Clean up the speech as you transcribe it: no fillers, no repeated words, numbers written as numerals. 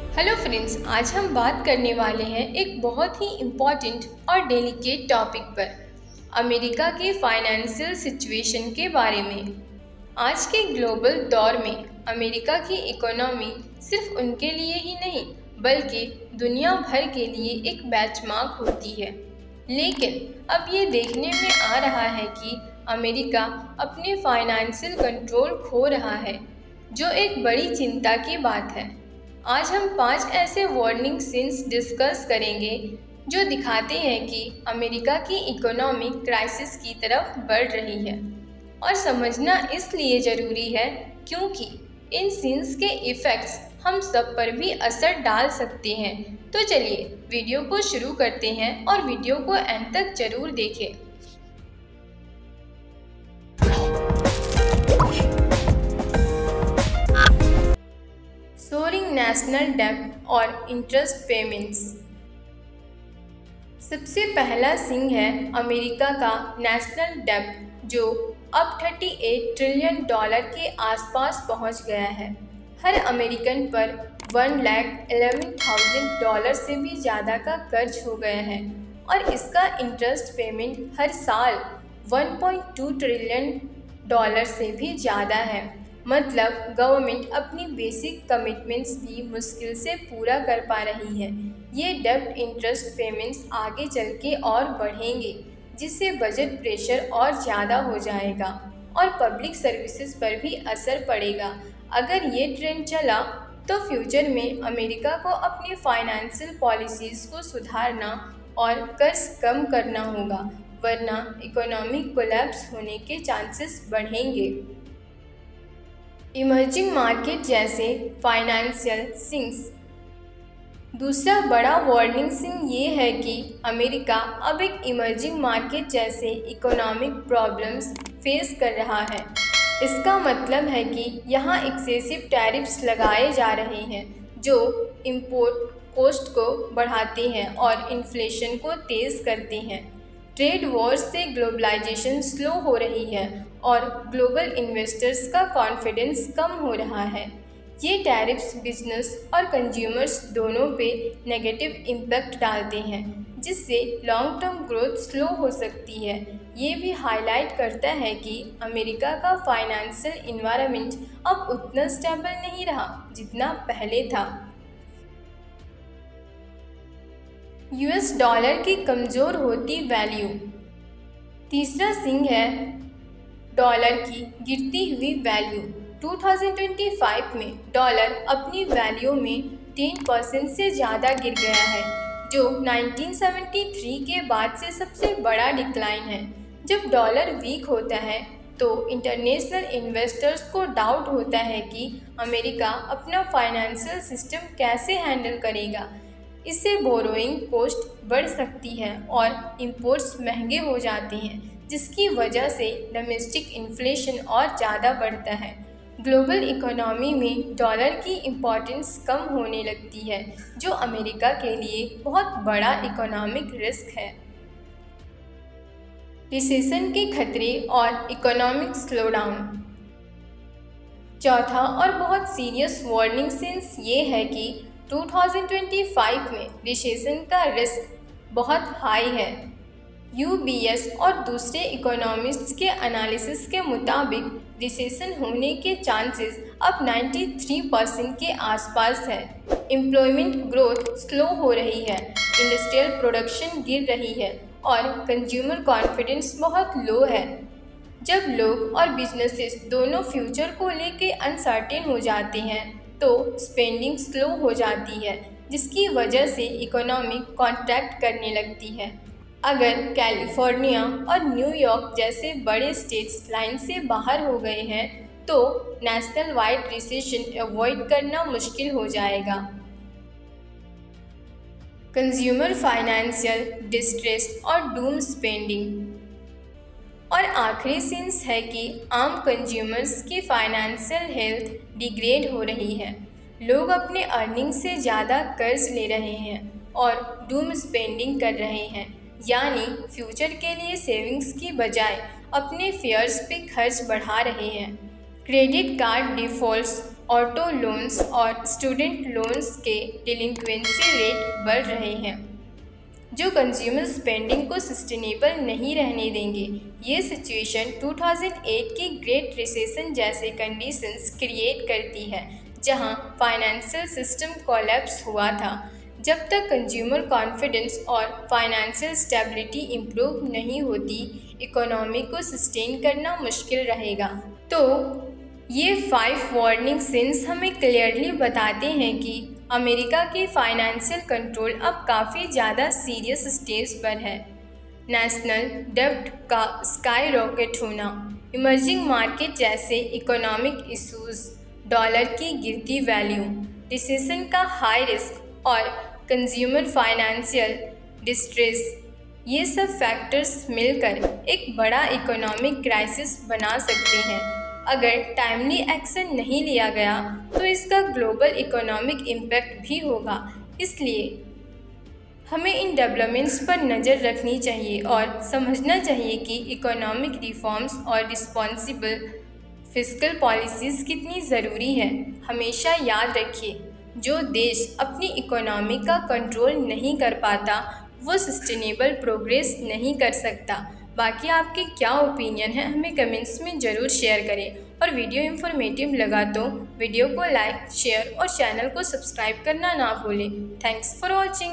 Hello friends, आज हम बात करने वाले हैं एक बहुत ही इम्पॉर्टेंट और डेलिकेट टॉपिक पर, अमेरिका के फाइनेंशियल सिचुएशन के बारे में। आज के ग्लोबल दौर में अमेरिका की इकोनॉमी सिर्फ उनके लिए ही नहीं बल्कि दुनिया भर के लिए एक बेंचमार्क होती है। लेकिन अब ये देखने में आ रहा है कि अमेरिका अपने फाइनेंशियल कंट्रोल खो रहा है, जो एक बड़ी चिंता की बात है। आज हम 5 ऐसे वार्निंग साइंस डिस्कस करेंगे जो दिखाते हैं कि अमेरिका की इकोनॉमिक क्राइसिस की तरफ बढ़ रही है। और समझना इसलिए ज़रूरी है क्योंकि इन साइंस के इफ़ेक्ट्स हम सब पर भी असर डाल सकते हैं। तो चलिए वीडियो को शुरू करते हैं और वीडियो को एंड तक ज़रूर देखें। सोरिंग नेशनल डेब्ट और इंटरेस्ट पेमेंट्स। सबसे पहला सिंह है अमेरिका का नेशनल डेब्ट, जो अब 38 ट्रिलियन डॉलर के आसपास पहुंच गया है। हर अमेरिकन पर $1,11,000 से भी ज़्यादा का कर्ज हो गया है और इसका इंटरेस्ट पेमेंट हर साल $1.2 ट्रिलियन से भी ज़्यादा है। मतलब गवर्नमेंट अपनी बेसिक कमिटमेंट्स भी मुश्किल से पूरा कर पा रही है। ये डेब्ट इंटरेस्ट पेमेंट्स आगे चल के और बढ़ेंगे, जिससे बजट प्रेशर और ज़्यादा हो जाएगा और पब्लिक सर्विसेज पर भी असर पड़ेगा। अगर ये ट्रेंड चला तो फ्यूचर में अमेरिका को अपनी फाइनेंशियल पॉलिसीज़ को सुधारना और कर्ज कम करना होगा, वरना इकोनॉमिक कोलैप्स होने के चांसेस बढ़ेंगे। इमर्जिंग मार्केट जैसे फाइनेंशियल सिंक्स। दूसरा बड़ा वार्निंग सिंह ये है कि अमेरिका अब एक इमर्जिंग मार्केट जैसे इकोनॉमिक प्रॉब्लम्स फेस कर रहा है। इसका मतलब है कि यहाँ एक्सेसिव टैरिफ्स लगाए जा रहे हैं, जो इंपोर्ट कॉस्ट को बढ़ाते हैं और इन्फ्लेशन को तेज़ करते हैं। ट्रेड वॉर्स से ग्लोबलाइजेशन स्लो हो रही है और ग्लोबल इन्वेस्टर्स का कॉन्फिडेंस कम हो रहा है। ये टैरिफ्स बिजनेस और कंज्यूमर्स दोनों पे नेगेटिव इम्पैक्ट डालते हैं, जिससे लॉन्ग टर्म ग्रोथ स्लो हो सकती है। ये भी हाईलाइट करता है कि अमेरिका का फाइनेंशियल इन्वायरमेंट अब उतना स्टेबल नहीं रहा जितना पहले था। यूएस डॉलर की कमज़ोर होती वैल्यू। तीसरा सिंह है डॉलर की गिरती हुई वैल्यू। 2025 में डॉलर अपनी वैल्यू में 10% से ज़्यादा गिर गया है, जो 1973 के बाद से सबसे बड़ा डिक्लाइन है। जब डॉलर वीक होता है तो इंटरनेशनल इन्वेस्टर्स को डाउट होता है कि अमेरिका अपना फाइनेंशियल सिस्टम कैसे हैंडल करेगा। इससे बोरोइंग कॉस्ट बढ़ सकती है और इंपोर्ट्स महंगे हो जाते हैं, जिसकी वजह से डोमेस्टिक इन्फ्लेशन और ज़्यादा बढ़ता है। ग्लोबल इकोनॉमी में डॉलर की इम्पोर्टेंस कम होने लगती है, जो अमेरिका के लिए बहुत बड़ा इकोनॉमिक रिस्क है। रिसेशन के खतरे और इकोनॉमिक स्लोडाउन। चौथा और बहुत सीरियस वार्निंग साइंस ये है कि 2025 में रिसेशन का रिस्क बहुत हाई है। यूबीएस और दूसरे इकोनॉमिस्ट्स के एनालिसिस के मुताबिक रिसेशन होने के चांसेस अब 93% के आसपास है। एम्प्लॉयमेंट ग्रोथ स्लो हो रही है, इंडस्ट्रियल प्रोडक्शन गिर रही है और कंज्यूमर कॉन्फिडेंस बहुत लो है। जब लोग और बिजनेसेस दोनों फ्यूचर को लेके अनसर्टेन हो जाते हैं तो स्पेंडिंग स्लो हो जाती है, जिसकी वजह से इकोनॉमी कॉन्ट्रैक्ट करने लगती है। अगर कैलिफोर्निया और न्यूयॉर्क जैसे बड़े स्टेट्स लाइन से बाहर हो गए हैं तो नेशनल वाइड रिसेशन अवॉइड करना मुश्किल हो जाएगा। कंज्यूमर फाइनेंशियल डिस्ट्रेस और डूम स्पेंडिंग। और आखिरी सेंस है कि आम कंज्यूमर्स की फाइनेंशियल हेल्थ डिग्रेड हो रही है। लोग अपने अर्निंग से ज़्यादा कर्ज ले रहे हैं और डूम स्पेंडिंग कर रहे हैं, यानी फ्यूचर के लिए सेविंग्स की बजाय अपने फेयर्स पे खर्च बढ़ा रहे हैं। Credit card defaults auto loans और स्टूडेंट लोन्स के डिलिंक्वेंसी रेट बढ़ रहे हैं, जो कंज्यूमर स्पेंडिंग को सस्टेनेबल नहीं रहने देंगे। ये सिचुएशन 2008 की ग्रेट रिसेशन जैसे कंडीशंस क्रिएट करती है, जहां फाइनेंशियल सिस्टम कोलैप्स हुआ था। जब तक कंज्यूमर कॉन्फिडेंस और फाइनेंशियल स्टेबिलिटी इम्प्रूव नहीं होती, इकोनॉमी को सस्टेन करना मुश्किल रहेगा। तो ये 5 वार्निंग साइंस हमें क्लियरली बताते हैं कि अमेरिका की फाइनेंशियल कंट्रोल अब काफ़ी ज़्यादा सीरियस स्टेज पर है। नेशनल डेब्ट का स्काई रॉकेट होना, इमर्जिंग मार्केट जैसे इकोनॉमिक इश्यूज, डॉलर की गिरती वैल्यू, रिसेशन का हाई रिस्क और कंज्यूमर फाइनेंशियल डिस्ट्रेस, ये सब फैक्टर्स मिलकर एक बड़ा इकोनॉमिक क्राइसिस बना सकते हैं। अगर टाइमली एक्शन नहीं लिया गया तो इसका ग्लोबल इकोनॉमिक इम्पैक्ट भी होगा। इसलिए हमें इन डेवलपमेंट्स पर नज़र रखनी चाहिए और समझना चाहिए कि इकोनॉमिक रिफॉर्म्स और रिस्पॉन्सिबल फिस्कल पॉलिसीज़ कितनी ज़रूरी है। हमेशा याद रखिए, जो देश अपनी इकोनॉमी का कंट्रोल नहीं कर पाता वो सस्टेनेबल प्रोग्रेस नहीं कर सकता। बाकी आपके क्या ओपिनियन है हमें कमेंट्स में ज़रूर शेयर करें, और वीडियो इन्फॉर्मेटिव लगा तो वीडियो को लाइक, शेयर और चैनल को सब्सक्राइब करना ना भूलें। Thanks for watching.